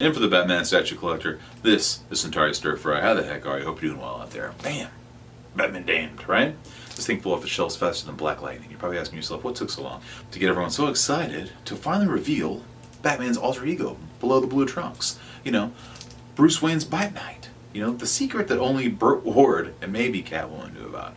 And for the Batman statue collector, this is Centauri Stir Fry. How the heck are you? Hope you're doing well out there. Bam! Batman damned, right? This thing flew off the shelves faster than Black Lightning. You're probably asking yourself, what took so long to get everyone so excited to finally reveal Batman's alter ego below the blue trunks? You know, Bruce Wayne's Bat Knight. You know, the secret that only Burt Ward and maybe Catwoman knew about.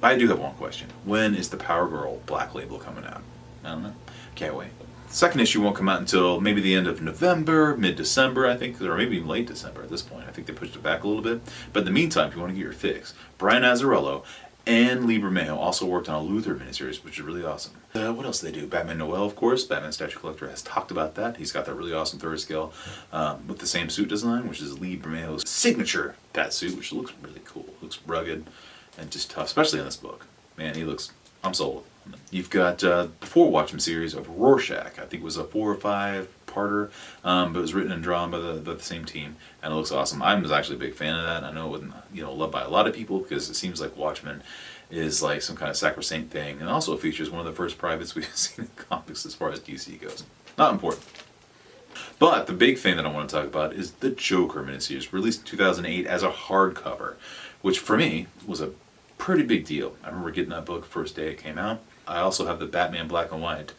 I do have one question. When is the Power Girl Black Label coming out? I don't know. Can't wait. The second issue won't come out until maybe the end of November, mid-December, I think, or maybe even late December at this point. I think they pushed it back a little bit. But in the meantime, if you want to get your fix, Brian Azzarello and Lee Bermejo also worked on a Luther miniseries, which is really awesome. What else do they do? Batman Noel, of course. Batman Statue Collector has talked about that. He's got that really awesome third scale with the same suit design, which is Lee Bermejo's signature bat suit, which looks really cool. Looks rugged and just tough, especially in this book. Man, I'm sold. You've got the 4 Watchmen series of Rorschach. I think it was a 4 or 5 parter, but it was written and drawn by the same team, and it looks awesome. I was actually a big fan of that. I know it wasn't loved by a lot of people because it seems like Watchmen is like some kind of sacrosanct thing, and also features one of the first privates we've seen in comics as far as DC goes. Not important. But the big thing that I want to talk about is the Joker miniseries, released in 2008 as a hardcover, which for me was a pretty big deal. I remember getting that book first day it came out. I also have the Batman black and white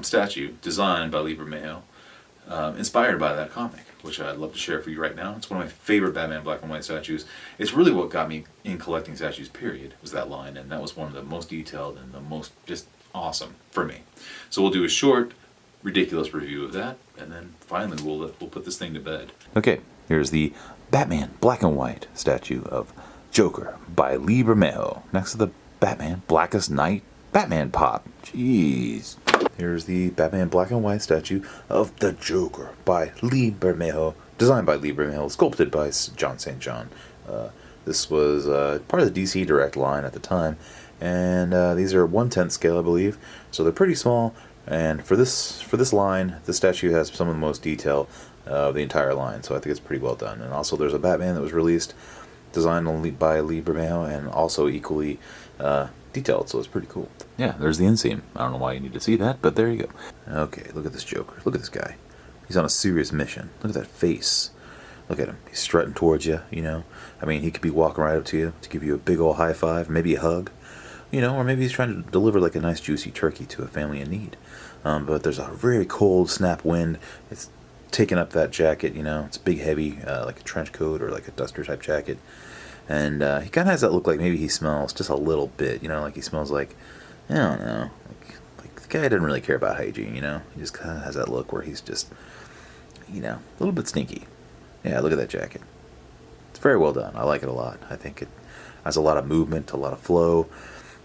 statue designed by Lee Bermejo, inspired by that comic, which I'd love to share for you right now. It's one of my favorite Batman black and white statues. It's really what got me in collecting statues, period, was that line, and that was one of the most detailed and the most just awesome for me. So we'll do a short, ridiculous review of that, and then finally we'll put this thing to bed. Okay, here's the Batman black and white statue of Joker by Lee Bermejo, next to the Batman Blackest Night Batman pop. Jeez. Here's the Batman black and white statue of the Joker by Lee Bermejo, designed by Lee Bermejo, sculpted by John St. John. This was part of the DC Direct line at the time, and these are 1/10 scale, I believe, so they're pretty small. And for this line, the statue has some of the most detail of the entire line, so I think it's pretty well done. And also, there's a Batman that was released, designed by Lee Bermejo, and also equally detailed, so it's pretty cool. Yeah, there's the inseam. I don't know why you need to see that, but there you go. Okay, look at this Joker. Look at this guy. He's on a serious mission. Look at that face. Look at him. He's strutting towards you, I mean, he could be walking right up to you to give you a big old high five, maybe a hug, or maybe he's trying to deliver like a nice juicy turkey to a family in need. But there's a very cold snap wind. It's taking up that jacket, it's big, heavy, like a trench coat or like a duster type jacket. And he kind of has that look like maybe he smells just a little bit, like he smells like, I don't know, like the guy doesn't really care about hygiene, He just kind of has that look where he's just, a little bit stinky. Yeah, look at that jacket. It's very well done. I like it a lot. I think it has a lot of movement, a lot of flow,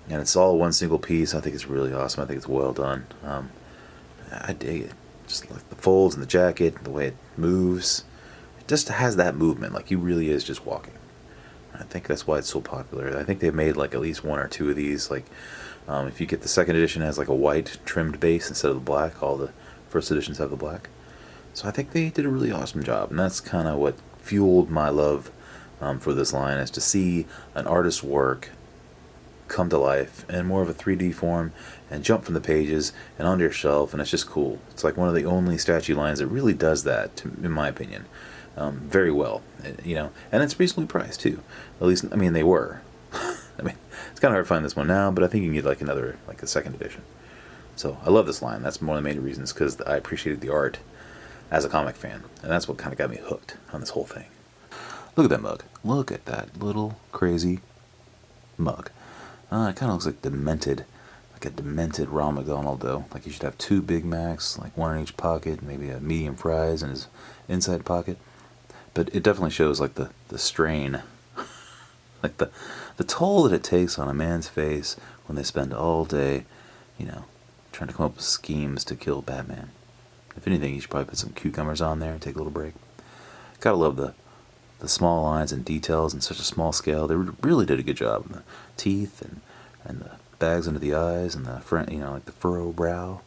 and it's all one single piece. I think it's really awesome. I think it's well done. I dig it. Just like the folds and the jacket, the way it moves. It just has that movement, like he really is just walking. I think that's why it's so popular. I think they've made like at least 1 or 2 of these. Like, if you get the second edition, it has like a white trimmed base instead of the black. All the first editions have the black. So I think they did a really awesome job, and that's kind of what fueled my love for this line, is to see an artist's work come to life in more of a 3D form and jump from the pages and onto your shelf, and it's just cool. It's like one of the only statue lines that really does that, in my opinion. Very well, and it's reasonably priced too. At least, I mean, they were. I mean, it's kind of hard to find this one now, but I think you can get like a second edition. So I love this line. That's one of the main reasons, because I appreciated the art as a comic fan, and that's what kind of got me hooked on this whole thing. Look at that mug. Look at that little crazy mug. It kind of looks like a demented Ronald McDonald, though. Like he should have 2 Big Macs, like 1 in each pocket, maybe a medium fries in his inside pocket. But it definitely shows like the strain, like the toll that it takes on a man's face when they spend all day, trying to come up with schemes to kill Batman. If anything, you should probably put some cucumbers on there and take a little break. Gotta love the small lines and details in such a small scale. They really did a good job. The teeth and the bags under the eyes and the front, like the furrow brow.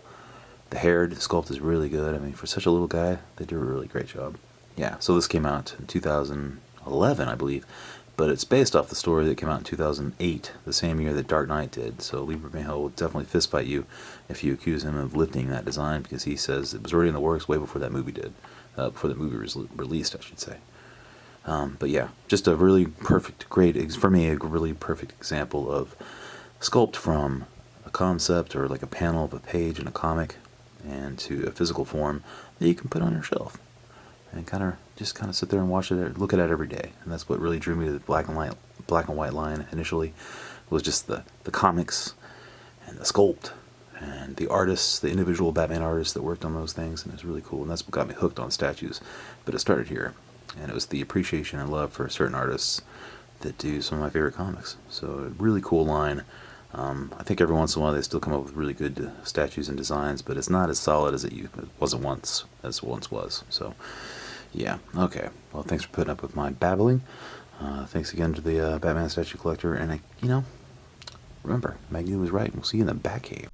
The hair sculpt is really good. I mean, for such a little guy, they did a really great job. Yeah, so this came out in 2011, I believe, but it's based off the story that came out in 2008, the same year that Dark Knight did. So Lee Bermejo will definitely fistfight you if you accuse him of lifting that design, because he says it was already in the works way before that movie did. before the movie was released, I should say. But yeah, just a really perfect, great, for me, a really perfect example of sculpt from a concept or like a panel of a page in a comic and to a physical form that you can put on your shelf and kind of sit there and watch it, look at it every day. And that's what really drew me to the black and white line initially, was just the comics and the sculpt and the artists, the individual Batman artists that worked on those things, and it was really cool. And that's what got me hooked on statues. But it started here, and it was the appreciation and love for certain artists that do some of my favorite comics. So a really cool line. I think every once in a while they still come up with really good statues and designs, but it's not as solid as it once was. So yeah, okay. Well, thanks for putting up with my babbling. Thanks again to the Batman statue collector, and remember, Magneto was right. We'll see you in the Batcave.